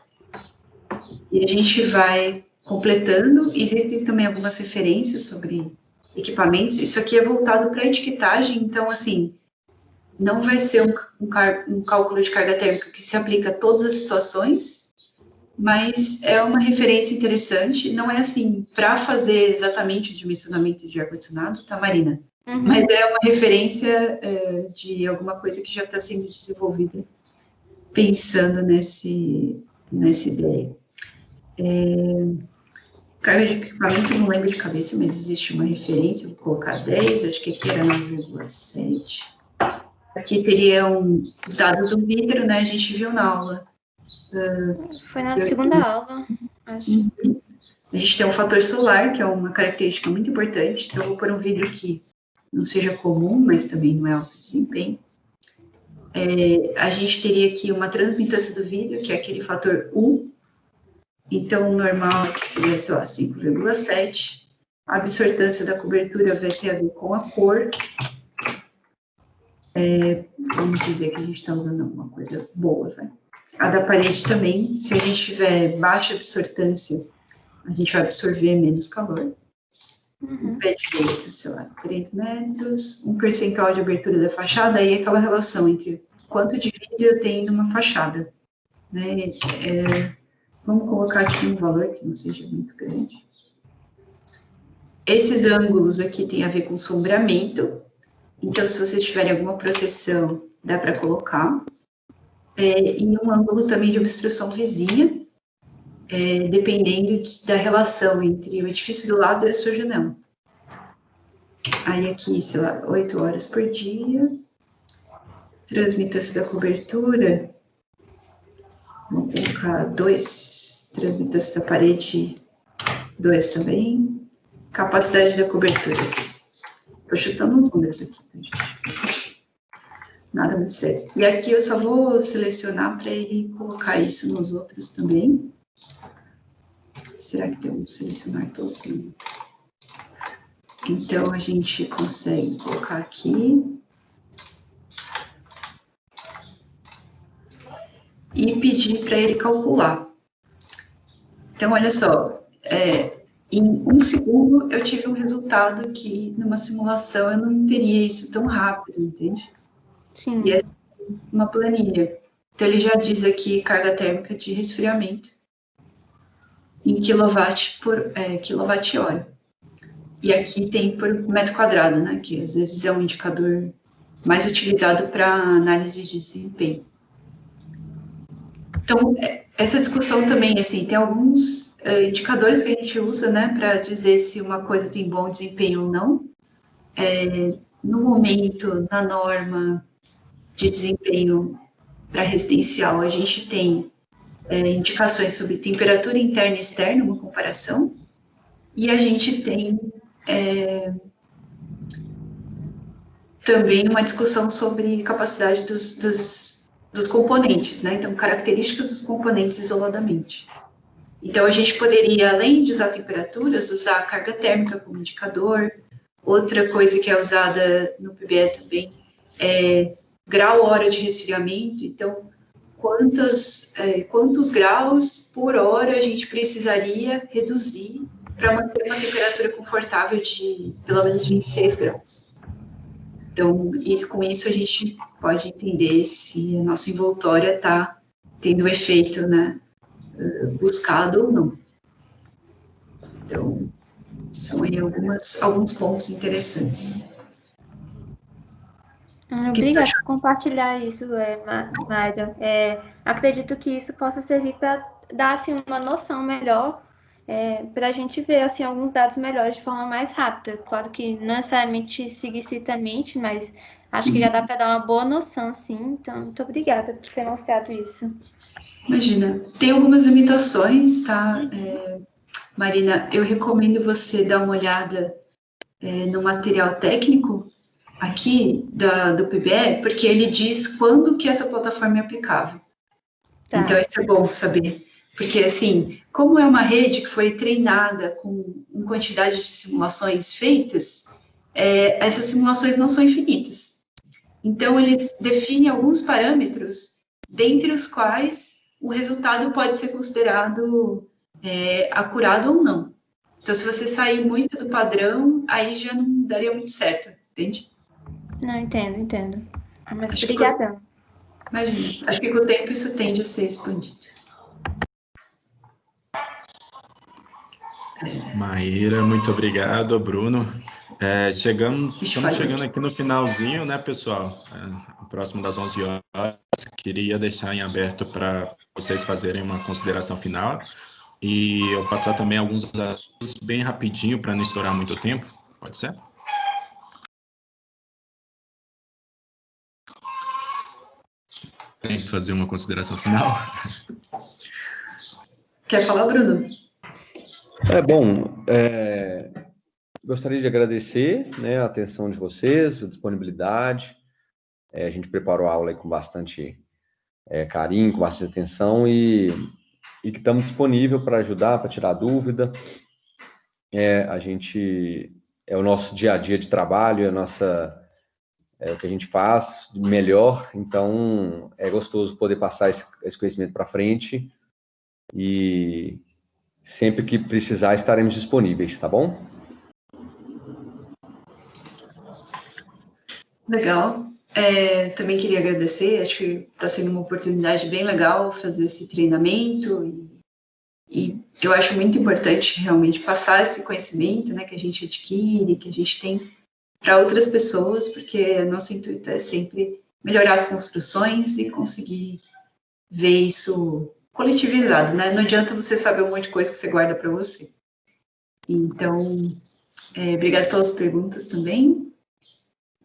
E a gente vai completando. Existem também algumas referências sobre equipamentos. Isso aqui é voltado para etiquetagem, então, assim, não vai ser um cálculo de carga térmica que se aplica a todas as situações, mas é uma referência interessante. Não é assim, para fazer exatamente o dimensionamento de ar-condicionado, tá, Marina? Uhum. Mas é uma referência de alguma coisa que já está sendo desenvolvida pensando nessa ideia. Carga de equipamento, não lembro de cabeça, mas existe uma referência, vou colocar 10, acho que aqui era 9,7. Aqui teriam os dados do vidro, né? A gente viu na aula. Foi na segunda aula, acho. A gente tem um fator solar, que é uma característica muito importante. Então, eu vou pôr um vidro que não seja comum, mas também não é alto desempenho. A gente teria aqui uma transmitância do vidro, que é aquele fator U. Então, o normal aqui seria, sei lá, 5,7. A absortância da cobertura vai ter a ver com a cor. Vamos dizer que a gente está usando alguma coisa boa, vai. A da parede também, se a gente tiver baixa absortância, a gente vai absorver menos calor. Um pé direito, sei lá, 3 metros, um percentual de abertura da fachada, aí é aquela relação entre quanto de vidro eu tenho numa fachada, né? Vamos colocar aqui um valor que não seja muito grande. Esses ângulos aqui têm a ver com sombreamento, então se vocês tiverem alguma proteção, dá para colocar. E um ângulo também de obstrução vizinha, dependendo da relação entre o edifício do lado e a sua janela. Aí aqui, sei lá, 8 horas por dia. Transmitância da cobertura, vamos colocar 2. Transmitância da parede, 2 também. Capacidade da cobertura. Estou chutando os números aqui, tá, gente? Nada muito sério. E aqui eu só vou selecionar para ele colocar isso nos outros também. Será que tem como selecionar todos? Não. Então, a gente consegue colocar aqui. E pedir para ele calcular. Então, olha só, em 1 segundo eu tive um resultado que numa simulação eu não teria isso tão rápido, entende? Sim. E é uma planilha. Então, ele já diz aqui carga térmica de resfriamento em quilowatt-hora. E aqui tem por metro quadrado, né? Que às vezes é um indicador mais utilizado para análise de desempenho. Então, essa discussão também, assim, tem alguns indicadores que a gente usa, né, para dizer se uma coisa tem bom desempenho ou não. No momento, na norma de desempenho para residencial, a gente tem indicações sobre temperatura interna e externa, uma comparação, e a gente tem também uma discussão sobre capacidade dos componentes, né? Então, características dos componentes isoladamente. Então, a gente poderia, além de usar temperaturas, usar a carga térmica como indicador. Outra coisa que é usada no PBE também é grau-hora de resfriamento. Então, quantos graus por hora a gente precisaria reduzir para manter uma temperatura confortável de pelo menos 26 graus. Então, com isso a gente pode entender se a nossa envoltória está tendo o efeito, né, buscado ou não. Então, são aí alguns pontos interessantes. Obrigada por compartilhar isso, Maida. Acredito que isso possa servir para dar assim, uma noção melhor, para a gente ver assim, alguns dados melhores de forma mais rápida. Claro que não necessariamente seguir citamente, mas acho que já dá para dar uma boa noção, sim. Então, muito obrigada por ter mostrado isso. Imagina, tem algumas limitações, tá? Marina, eu recomendo você dar uma olhada no material técnico aqui do PBE, porque ele diz quando que essa plataforma é aplicável. Tá. Então, isso é bom saber. Porque, assim, como é uma rede que foi treinada com uma quantidade de simulações feitas, essas simulações não são infinitas. Então, eles definem alguns parâmetros, dentre os quais o resultado pode ser considerado acurado ou não. Então, se você sair muito do padrão, aí já não daria muito certo, entende? Não, entendo. Mas obrigada. Imagina, acho que com o tempo isso tende a ser expandido. Maíra, muito obrigado, Bruno. Estamos chegando aqui no finalzinho, né, pessoal? Próximo das 11 horas, queria deixar em aberto para vocês fazerem uma consideração final e eu passar também alguns dados bem rapidinho para não estourar muito tempo, pode ser? Tem que fazer uma consideração final. Quer falar, Bruno? Gostaria de agradecer, né, a atenção de vocês, a disponibilidade. A gente preparou a aula aí com bastante carinho, com bastante atenção e que estamos disponíveis para ajudar, para tirar dúvida. O nosso dia a dia de trabalho, o que a gente faz de melhor, então é gostoso poder passar esse conhecimento para frente e sempre que precisar estaremos disponíveis, tá bom? Legal. Também queria agradecer, acho que está sendo uma oportunidade bem legal fazer esse treinamento e eu acho muito importante realmente passar esse conhecimento, né, que a gente adquire, que a gente tem para outras pessoas, porque nosso intuito é sempre melhorar as construções e conseguir ver isso coletivizado, né? Não adianta você saber um monte de coisa que você guarda para você. Então, obrigado pelas perguntas também.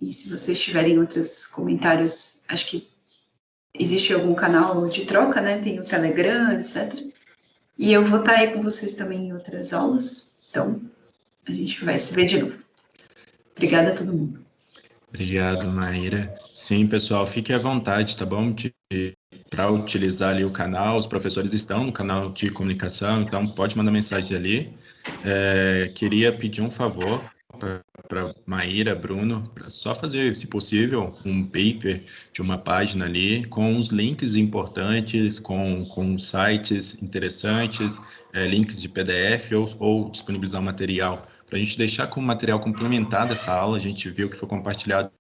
E se vocês tiverem outros comentários, acho que existe algum canal de troca, né? Tem o Telegram, etc. E eu vou estar aí com vocês também em outras aulas. Então, a gente vai se ver de novo. Obrigada a todo mundo. Obrigado, Maíra. Sim, pessoal, fique à vontade, tá bom? Para utilizar ali o canal, os professores estão no canal de comunicação, então pode mandar mensagem ali. Queria pedir um favor para Maíra, Bruno, para só fazer, se possível, um paper de uma página ali com os links importantes, com sites interessantes, links de PDF ou disponibilizar um material para a gente deixar como material complementar dessa aula. A gente viu que foi compartilhado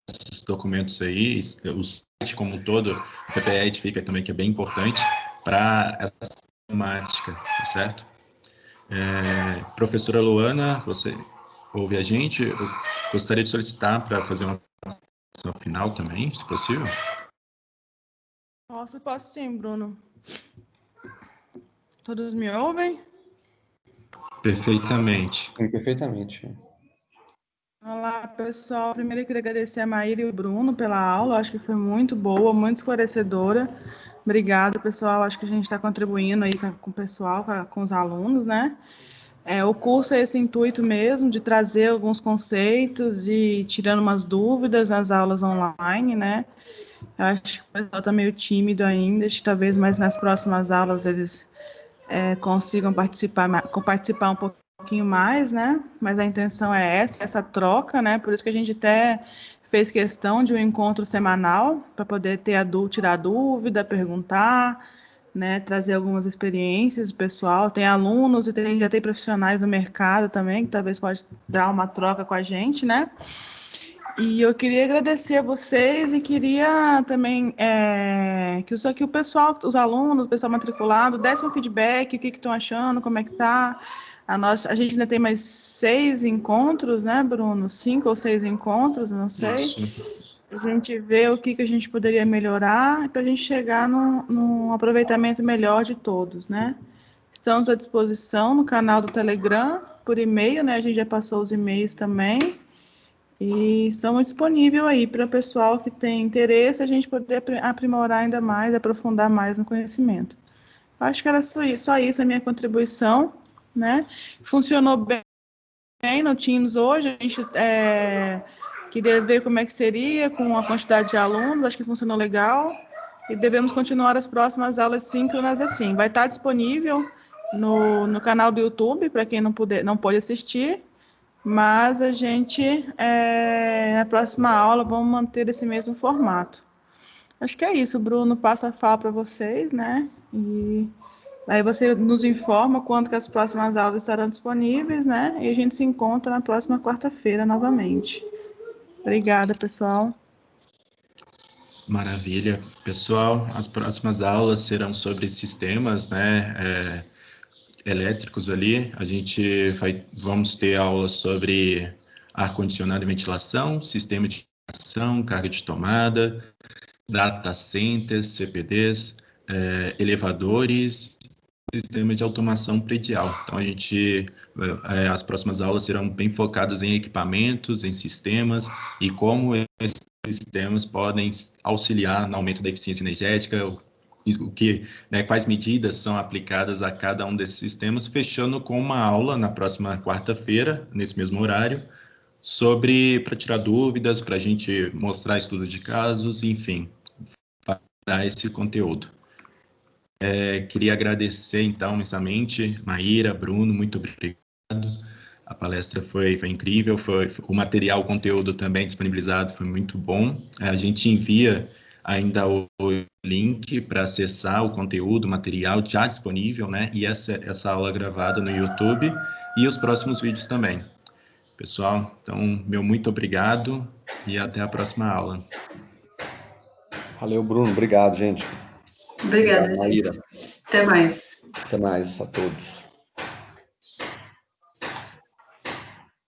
esses documentos aí, o site como um todo, o PPE fica também, que é bem importante para essa temática, tá certo? Professora Luana, você ouve a gente? Eu gostaria de solicitar para fazer uma final também, se possível? Posso sim, Bruno. Todos me ouvem? Perfeitamente. Sim, perfeitamente. Olá, pessoal. Primeiro eu queria agradecer a Maíra e o Bruno pela aula. Acho que foi muito boa, muito esclarecedora. Obrigada, pessoal. Acho que a gente está contribuindo aí com o pessoal, com os alunos, né? O curso é esse intuito mesmo, de trazer alguns conceitos e tirando umas dúvidas nas aulas online, né? Eu acho que o pessoal está meio tímido ainda, acho que talvez mais nas próximas aulas eles consigam participar um pouquinho mais, né? Mas a intenção é essa troca, né? Por isso que a gente até fez questão de um encontro semanal para poder tirar dúvida, perguntar, né? Trazer algumas experiências do pessoal. Tem alunos e já tem profissionais no mercado também que talvez pode dar uma troca com a gente, né? E eu queria agradecer a vocês e queria também que o pessoal, os alunos, o pessoal matriculado, dessem um feedback, o que estão achando, como é que está. A gente ainda tem mais 6 encontros, né, Bruno? 5 ou 6 encontros, não sei. Isso. A gente vê o que a gente poderia melhorar para a gente chegar num aproveitamento melhor de todos, né? Estamos à disposição no canal do Telegram, por e-mail, né? A gente já passou os e-mails também. E estamos disponíveis aí para o pessoal que tem interesse, a gente poder aprimorar ainda mais, aprofundar mais no conhecimento. Acho que era só isso a minha contribuição, né? Funcionou bem no Teams hoje, a gente queria ver como é que seria com a quantidade de alunos, acho que funcionou legal, e devemos continuar as próximas aulas síncronas assim. Vai estar disponível no canal do YouTube, para quem não pode assistir, mas a gente, na próxima aula, vamos manter esse mesmo formato. Acho que é isso, Bruno. Passo a fala para vocês, né? E aí você nos informa quando que as próximas aulas estarão disponíveis, né? E a gente se encontra na próxima quarta-feira novamente. Obrigada, pessoal. Maravilha. Pessoal, as próximas aulas serão sobre sistemas, né, elétricos ali. Vamos ter aulas sobre ar-condicionado e ventilação, sistema de ação, carga de tomada, data centers, CPDs, elevadores, sistema de automação predial. Então, as próximas aulas serão bem focadas em equipamentos, em sistemas e como esses sistemas podem auxiliar no aumento da eficiência energética, quais medidas são aplicadas a cada um desses sistemas, fechando com uma aula na próxima quarta-feira, nesse mesmo horário, para tirar dúvidas, para a gente mostrar estudo de casos, enfim, dar esse conteúdo. Queria agradecer, então, imensamente, Maíra, Bruno, muito obrigado. A palestra foi incrível, o material, o conteúdo também disponibilizado foi muito bom. A gente envia ainda o link para acessar o conteúdo, o material já disponível, né? E essa aula gravada no YouTube e os próximos vídeos também. Pessoal, então, meu muito obrigado e até a próxima aula. Valeu, Bruno. Obrigado, gente. Obrigada, Maíra. Até mais. Até mais a todos.